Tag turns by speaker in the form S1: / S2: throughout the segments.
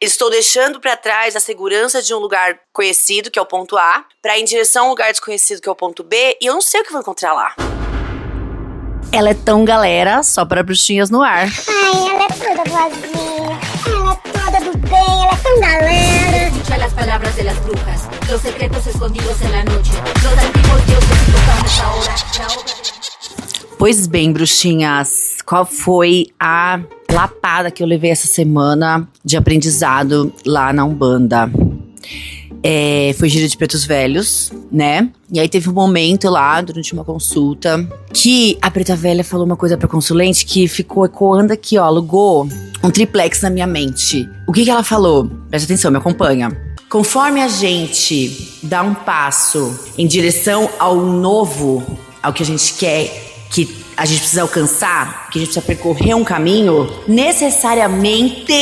S1: estou deixando pra trás a segurança de um lugar conhecido, que é o ponto A, pra ir em direção a um lugar desconhecido, que é o ponto B, e eu não sei o que vou encontrar lá.
S2: Ela é tão galera, só para bruxinhas no ar.
S3: Ai, ela é toda boazinha, ela é toda do bem, ela é tão galera.
S4: Escucha las palabras de las brujas, los secretos escondidos en la noche, los antiguos dioses que tocamos ahora, la obra de...
S2: Pois bem, bruxinhas, qual foi a lapada que eu levei essa semana de aprendizado lá na Umbanda? Foi gira de pretos velhos, né? E aí teve um momento lá, durante uma consulta, que a preta velha falou uma coisa pra consulente que ficou ecoando aqui, ó, alugou um triplex na minha mente. O que ela falou? Presta atenção, me acompanha. Conforme a gente dá um passo em direção ao novo, ao que a gente quer, que a gente precisa alcançar, que a gente precisa percorrer um caminho, necessariamente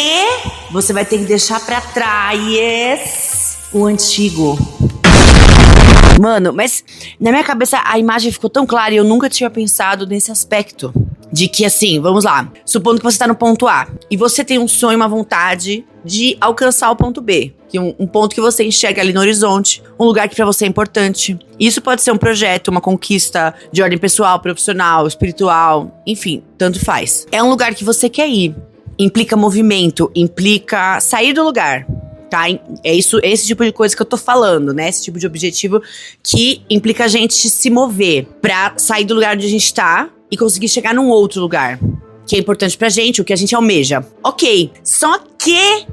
S2: você vai ter que deixar pra trás o antigo. Mano, mas na minha cabeça a imagem ficou tão clara e eu nunca tinha pensado nesse aspecto. De que assim, vamos lá, supondo que você tá no ponto A e você tem um sonho, uma vontade de alcançar o ponto B, que um ponto que você enxerga ali no horizonte, um lugar que pra você é importante. Isso pode ser um projeto, uma conquista de ordem pessoal, profissional, espiritual, enfim, tanto faz. É um lugar que você quer ir, implica movimento, implica sair do lugar. Tá? É esse tipo de coisa que eu tô falando, né? Esse tipo de objetivo que implica a gente se mover pra sair do lugar onde a gente tá e conseguir chegar num outro lugar, que é importante pra gente, o que a gente almeja. Ok, só que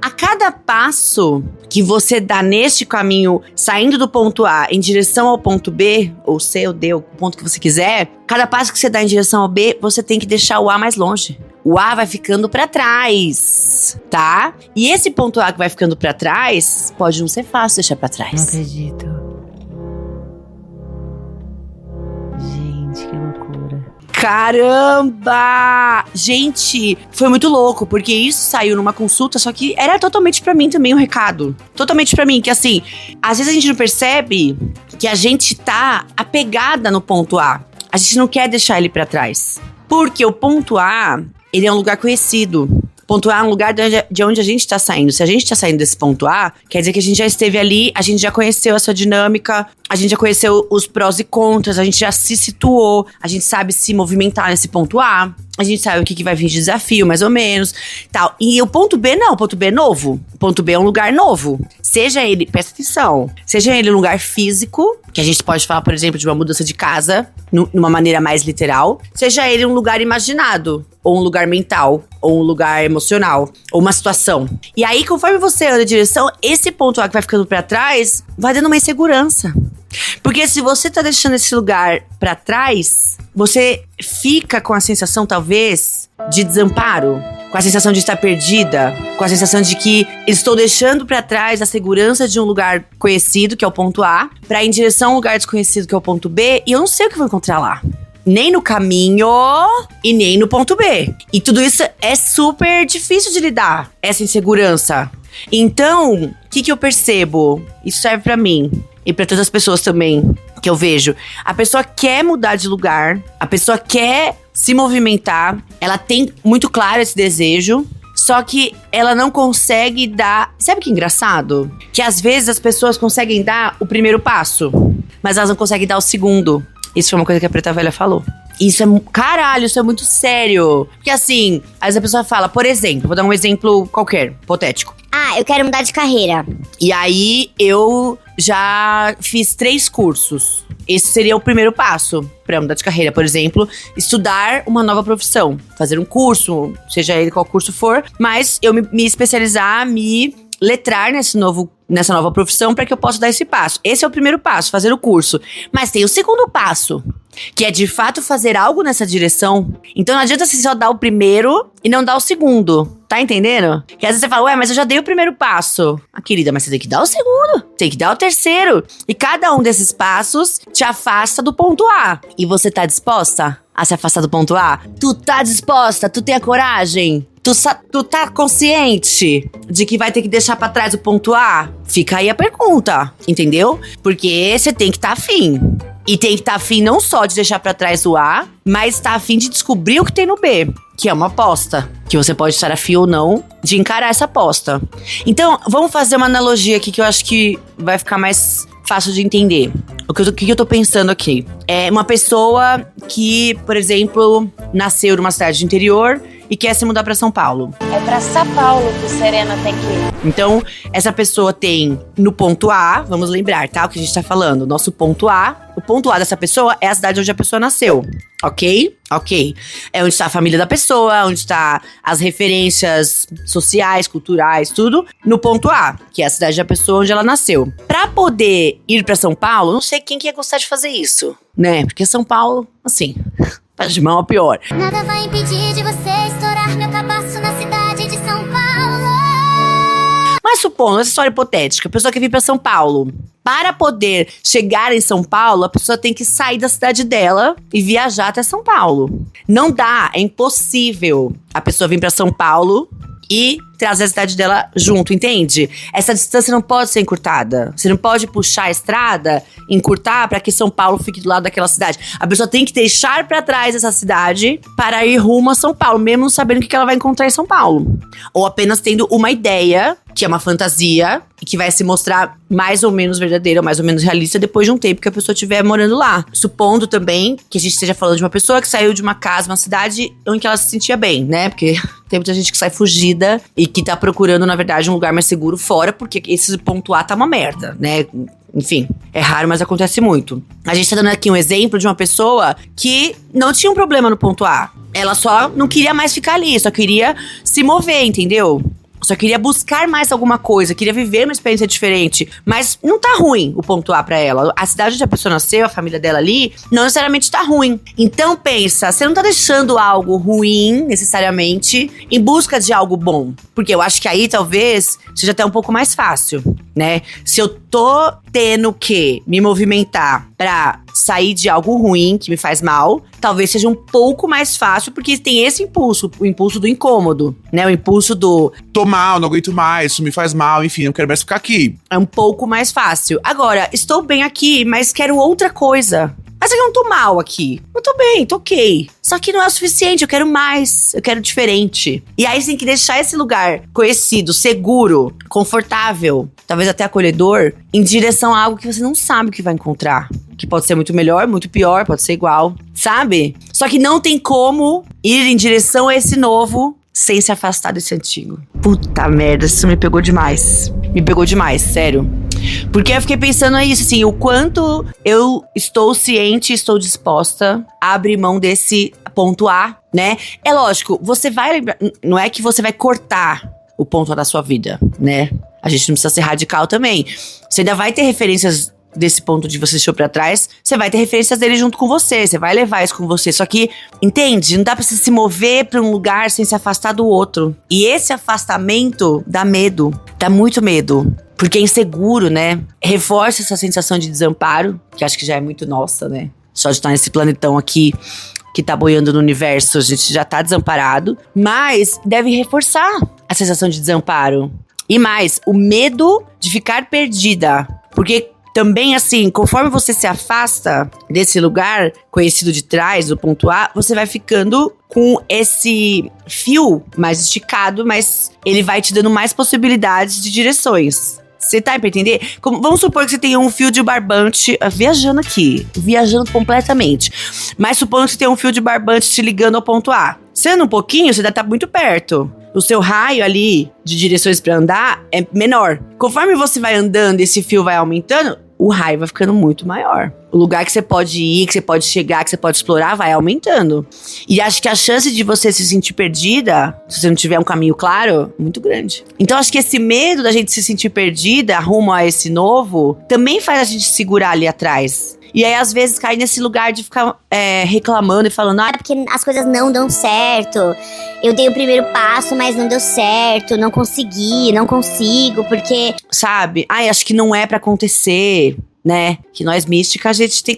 S2: a cada passo que você dá neste caminho, saindo do ponto A em direção ao ponto B, ou C ou D, o ponto que você quiser, cada passo que você dá em direção ao B, você tem que deixar o A mais longe. O A vai ficando pra trás, tá? E esse ponto A que vai ficando pra trás, pode não ser fácil deixar pra trás.
S5: Não acredito. Gente, que loucura.
S2: Caramba! Gente, foi muito louco, porque isso saiu numa consulta, só que era totalmente pra mim também um recado. Totalmente pra mim, que assim, às vezes a gente não percebe que a gente tá apegada no ponto A. A gente não quer deixar ele pra trás. Porque o ponto A, ele é um lugar conhecido. Ponto A é um lugar de onde a gente tá saindo. Se a gente tá saindo desse ponto A, quer dizer que a gente já esteve ali, a gente já conheceu essa dinâmica, a gente já conheceu os prós e contras, a gente já se situou, a gente sabe se movimentar nesse ponto A, a gente sabe o que vai vir de desafio, mais ou menos, tal. E o ponto B não, o ponto B é novo. O ponto B é um lugar novo. Seja ele, presta atenção, seja ele um lugar físico, que a gente pode falar, por exemplo, de uma mudança de casa, numa maneira mais literal, seja ele um lugar imaginado, ou um lugar mental, ou um lugar emocional, ou uma situação. E aí, conforme você anda em direção, esse ponto A que vai ficando pra trás, vai dando uma insegurança. Porque se você tá deixando esse lugar pra trás, você fica com a sensação, talvez, de desamparo, com a sensação de estar perdida, com a sensação de que estou deixando pra trás a segurança de um lugar conhecido, que é o ponto A, pra ir em direção a um lugar desconhecido, que é o ponto B, e eu não sei o que vou encontrar lá. Nem no caminho e nem no ponto B. E tudo isso é super difícil de lidar, essa insegurança. Então, o que eu percebo? Isso serve pra mim e pra todas as pessoas também que eu vejo. A pessoa quer mudar de lugar, a pessoa quer se movimentar, ela tem muito claro esse desejo, só que ela não consegue dar... Sabe o que é engraçado? Que às vezes as pessoas conseguem dar o primeiro passo, mas elas não conseguem dar o segundo. Isso foi uma coisa que a preta velha falou. Isso é... Caralho, isso é muito sério. Porque assim, às vezes a pessoa fala, por exemplo, vou dar um exemplo qualquer, hipotético.
S3: Ah, eu quero mudar de carreira.
S2: E aí, eu já fiz 3 cursos. Esse seria o primeiro passo pra mudar de carreira. Por exemplo, estudar uma nova profissão. Fazer um curso, seja ele qual curso for. Mas eu me especializar, me letrar nessa nova profissão para que eu possa dar esse passo. Esse é o primeiro passo, fazer o curso. Mas tem o segundo passo, que é de fato fazer algo nessa direção. Então não adianta você só dar o primeiro e não dar o segundo. Tá entendendo? Que às vezes você fala, ué, mas eu já dei o primeiro passo. Ah, querida, mas você tem que dar o segundo. Tem que dar o terceiro. E cada um desses passos te afasta do ponto A. E você tá disposta a se afastar do ponto A? Tu tá disposta? Tu tem a coragem? Tu tá consciente de que vai ter que deixar pra trás o ponto A? Fica aí a pergunta, entendeu? Porque você tem que estar afim. E tem que estar afim não só de deixar pra trás o A, mas tá afim de descobrir o que tem no B, que é uma aposta. Que você pode estar afim ou não de encarar essa aposta. Então, vamos fazer uma analogia aqui que eu acho que vai ficar mais fácil de entender. O que eu tô pensando aqui? É uma pessoa que, por exemplo, nasceu numa cidade do interior e quer se mudar pra São Paulo.
S6: É pra São Paulo que o Serena tem que ir.
S2: Então, essa pessoa tem no ponto A, vamos lembrar, tá? O que a gente tá falando. Nosso ponto A. O ponto A dessa pessoa é a cidade onde a pessoa nasceu. Ok? Ok. É onde tá a família da pessoa, onde tá as referências sociais, culturais, tudo. No ponto A, que é a cidade da pessoa onde ela nasceu. Pra poder ir pra São Paulo, não sei quem que ia gostar de fazer isso, né? Porque São Paulo, assim, tá de mal a pior.
S3: Nada vai impedir de você estourar meu cabaço na cidade de São Paulo.
S2: Mas supondo, essa história hipotética, a pessoa quer vir pra São Paulo. Para poder chegar em São Paulo, a pessoa tem que sair da cidade dela e viajar até São Paulo. Não dá, é impossível a pessoa vir pra São Paulo e trazer a cidade dela junto, entende? Essa distância não pode ser encurtada. Você não pode puxar a estrada, encurtar para que São Paulo fique do lado daquela cidade. A pessoa tem que deixar para trás essa cidade para ir rumo a São Paulo, mesmo não sabendo o que ela vai encontrar em São Paulo. Ou apenas tendo uma ideia, que é uma fantasia, e que vai se mostrar mais ou menos verdadeira, ou mais ou menos realista depois de um tempo que a pessoa estiver morando lá. Supondo também que a gente esteja falando de uma pessoa que saiu de uma casa, uma cidade onde ela se sentia bem, né? Porque tem muita gente que sai fugida e que tá procurando, na verdade, um lugar mais seguro fora, porque esse ponto A tá uma merda, né? Enfim, é raro, mas acontece muito. A gente tá dando aqui um exemplo de uma pessoa que não tinha um problema no ponto A. Ela só não queria mais ficar ali, só queria se mover, entendeu? Só queria buscar mais alguma coisa, queria viver uma experiência diferente. Mas não tá ruim o ponto A pra ela. A cidade onde a pessoa nasceu, a família dela ali, não necessariamente tá ruim. Então pensa, você não tá deixando algo ruim, necessariamente, em busca de algo bom. Porque eu acho que aí, talvez, seja até um pouco mais fácil, né? Se eu tô tendo que me movimentar pra sair de algo ruim, que me faz mal, talvez seja um pouco mais fácil, porque tem esse impulso, o impulso do incômodo, né? O impulso do...
S7: Tô mal, não aguento mais, isso me faz mal, enfim, não quero mais ficar aqui.
S2: É um pouco mais fácil. Agora, estou bem aqui, mas quero outra coisa. Mas eu não tô mal aqui. Eu tô bem, tô ok. Só que não é o suficiente, eu quero mais, eu quero diferente. E aí você tem que deixar esse lugar conhecido, seguro, confortável, talvez até acolhedor, em direção a algo que você não sabe o que vai encontrar. Que pode ser muito melhor, muito pior, pode ser igual, sabe? Só que não tem como ir em direção a esse novo sem se afastar desse antigo. Puta merda, isso me pegou demais. Me pegou demais, sério. Porque eu fiquei pensando nisso, assim, o quanto eu estou ciente, estou disposta a abrir mão desse ponto A, né? É lógico, você vai lembrar, não é que você vai cortar o ponto A da sua vida, né? A gente não precisa ser radical também. Você ainda vai ter referências desse ponto de você deixou pra trás, você vai ter referências dele junto com você, você vai levar isso com você, só que, entende? Não dá pra você se mover pra um lugar sem se afastar do outro. E esse afastamento dá medo, dá muito medo, porque é inseguro, né? Reforça essa sensação de desamparo, que acho que já é muito nossa, né? Só de estar nesse planetão aqui, que tá boiando no universo, a gente já tá desamparado, mas deve reforçar a sensação de desamparo. E mais, o medo de ficar perdida, porque também, assim, conforme você se afasta desse lugar conhecido de trás, do ponto A, você vai ficando com esse fio mais esticado, mas ele vai te dando mais possibilidades de direções. Você tá pra entender? Vamos supor que você tenha um fio de barbante, viajando completamente. Mas supondo que você tenha um fio de barbante te ligando ao ponto A. Sendo um pouquinho, você ainda tá muito perto. O seu raio ali de direções pra andar é menor. Conforme você vai andando e esse fio vai aumentando, o raio vai ficando muito maior. O lugar que você pode ir, que você pode chegar, que você pode explorar, vai aumentando. E acho que a chance de você se sentir perdida, se você não tiver um caminho claro, é muito grande. Então acho que esse medo da gente se sentir perdida rumo a esse novo, também faz a gente segurar ali atrás. E aí, às vezes, cai nesse lugar de ficar reclamando e falando...
S3: Ah, porque as coisas não dão certo. Eu dei o primeiro passo, mas não deu certo. Não consegui, não consigo, porque...
S2: Sabe? Ai, acho que não é pra acontecer, né? Que nós místicas, a gente tem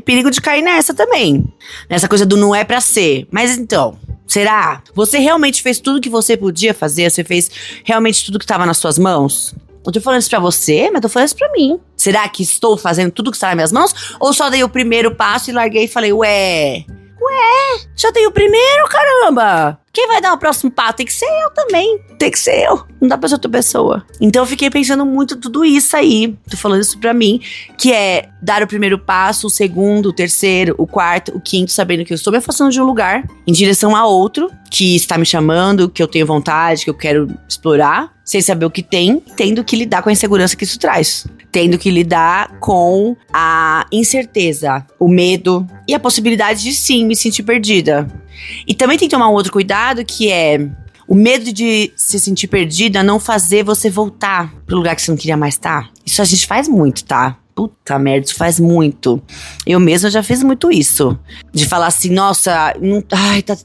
S2: perigo de cair nessa também. Nessa coisa do não é pra ser. Mas então... Será? Você realmente fez tudo que você podia fazer? Você fez realmente tudo que estava nas suas mãos? Eu tô falando isso pra você, mas tô falando isso pra mim. Será que estou fazendo tudo que está nas minhas mãos? Ou só dei o primeiro passo e larguei e falei, ué, já dei o primeiro, caramba. Quem vai dar o próximo passo? Tem que ser eu também. Tem que ser eu. Não dá pra ser outra pessoa. Então eu fiquei pensando muito tudo isso aí. Tô falando isso pra mim. Que é dar o primeiro passo, o segundo, o terceiro, o quarto, o quinto, sabendo que eu estou me afastando de um lugar em direção a outro que está me chamando, que eu tenho vontade, que eu quero explorar, sem saber o que tem, tendo que lidar com a insegurança que isso traz. Tendo que lidar com a incerteza, o medo e a possibilidade de sim me sentir perdida. E também tem que tomar um outro cuidado, que é o medo de se sentir perdida não fazer você voltar pro lugar que você não queria mais estar. Isso a gente faz muito, tá? Puta merda, isso faz muito. Eu mesma já fiz muito isso. De falar assim, nossa,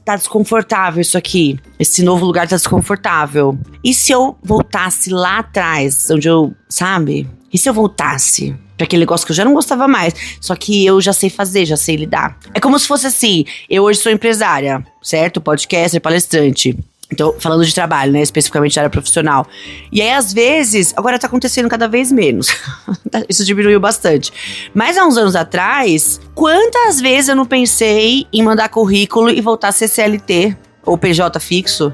S2: tá desconfortável isso aqui. Esse novo lugar tá desconfortável. E se eu voltasse lá atrás, onde eu, sabe? E se eu voltasse pra aquele negócio que eu já não gostava mais, só que eu já sei fazer, já sei lidar? É como se fosse assim, eu hoje sou empresária, certo? Podcaster, palestrante. Então, falando de trabalho, né? Especificamente de área profissional. E aí, às vezes, agora tá acontecendo cada vez menos. Isso diminuiu bastante. Mas há uns anos atrás, quantas vezes eu não pensei em mandar currículo e voltar a ser CLT ou PJ fixo?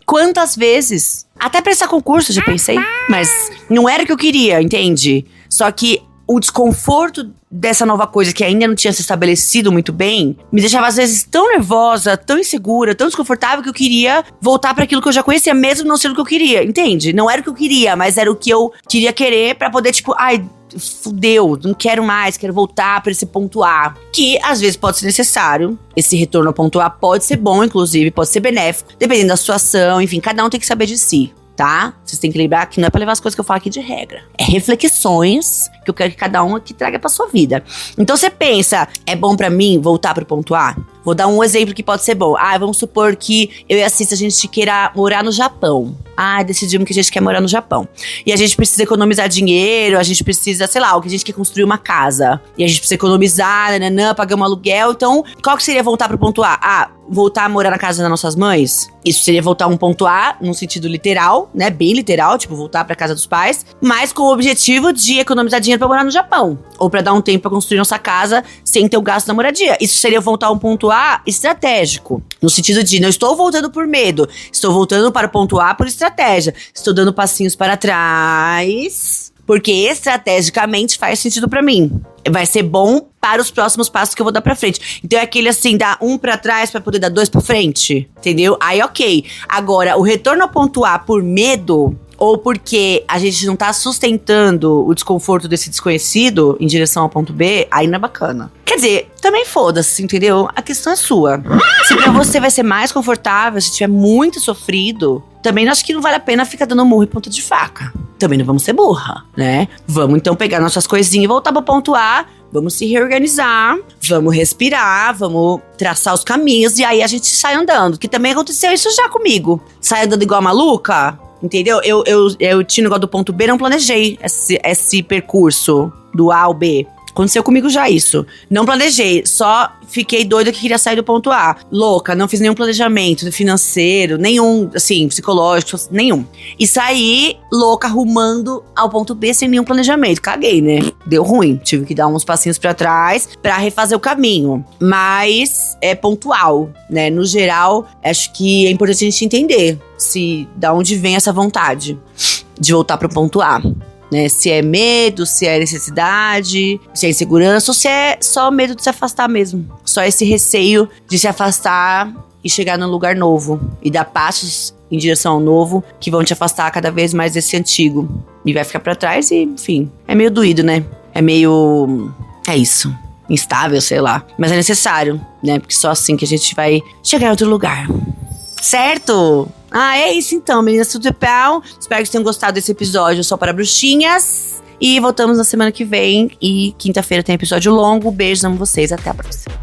S2: Quantas vezes? Até prestar concurso eu já pensei. Mas não era o que eu queria, entende? Só que o desconforto dessa nova coisa que ainda não tinha se estabelecido muito bem me deixava às vezes tão nervosa, tão insegura, tão desconfortável que eu queria voltar para aquilo que eu já conhecia, mesmo não sendo o que eu queria, entende? Não era o que eu queria, mas era o que eu querer pra poder, tipo, fudeu, não quero mais, quero voltar pra esse ponto A. Que às vezes pode ser necessário. Esse retorno ao ponto A pode ser bom, inclusive, pode ser benéfico, dependendo da situação, enfim, cada um tem que saber de si. Tá? Vocês têm que lembrar que não é pra levar as coisas que eu falo aqui de regra. É reflexões que eu quero que cada um aqui traga pra sua vida. Então você pensa, é bom pra mim voltar pro ponto A? Vou dar um exemplo que pode ser bom. Vamos supor que eu e a Cissa, a gente queira morar no Japão. Decidimos que a gente quer morar no Japão. E a gente precisa economizar dinheiro, a gente precisa, sei lá, o que a gente quer construir uma casa. E a gente precisa economizar, pagamos aluguel. Então, qual que seria voltar pro ponto A? Voltar a morar na casa das nossas mães? Isso seria voltar a um ponto A, num sentido literal, né? Bem literal, tipo, voltar pra casa dos pais. Mas com o objetivo de economizar dinheiro pra morar no Japão. Ou pra dar um tempo pra construir nossa casa sem ter o gasto da moradia. Isso seria voltar a um ponto A estratégico. No sentido de, não estou voltando por medo. Estou voltando para o ponto A por estratégia. Estou dando passinhos para trás, porque estrategicamente faz sentido pra mim. Vai ser bom para os próximos passos que eu vou dar pra frente. Então é aquele assim, dar um pra trás pra poder dar dois pra frente. Entendeu? Aí ok. Agora, o retorno ao ponto A por medo, ou porque a gente não tá sustentando o desconforto desse desconhecido em direção ao ponto B, aí não é bacana. Quer dizer, também foda-se, entendeu? A questão é sua. Se pra você vai ser mais confortável, se tiver muito sofrido, também acho que não vale a pena ficar dando murro e ponta de faca. Também não vamos ser burra, né? Vamos então pegar nossas coisinhas e voltar pro ponto A. Vamos se reorganizar, vamos respirar, vamos traçar os caminhos e aí a gente sai andando. Que também aconteceu isso já comigo. Sai andando igual a maluca, entendeu? Eu tinha o negócio do ponto B, não planejei esse percurso do A ao B. Aconteceu comigo já isso. Não planejei, só fiquei doida que queria sair do ponto A. Louca, não fiz nenhum planejamento financeiro, nenhum, assim, psicológico, nenhum. E saí louca, arrumando ao ponto B sem nenhum planejamento. Caguei, né? Deu ruim. Tive que dar uns passinhos pra trás pra refazer o caminho. Mas é pontual, né? No geral, acho que é importante a gente entender da onde vem essa vontade de voltar pro ponto A. Né, se é medo, se é necessidade, se é insegurança ou se é só medo de se afastar mesmo. Só esse receio de se afastar e chegar num lugar novo. E dar passos em direção ao novo que vão te afastar cada vez mais desse antigo. E vai ficar pra trás e, enfim, é meio doído, né? É meio... é isso. Instável, sei lá. Mas é necessário, né? Porque só assim que a gente vai chegar em outro lugar. Certo? É isso então, meninas, tudo é pau. Espero que vocês tenham gostado desse episódio só para bruxinhas. E voltamos na semana que vem. E quinta-feira tem episódio longo. Beijos, amo vocês. Até a próxima.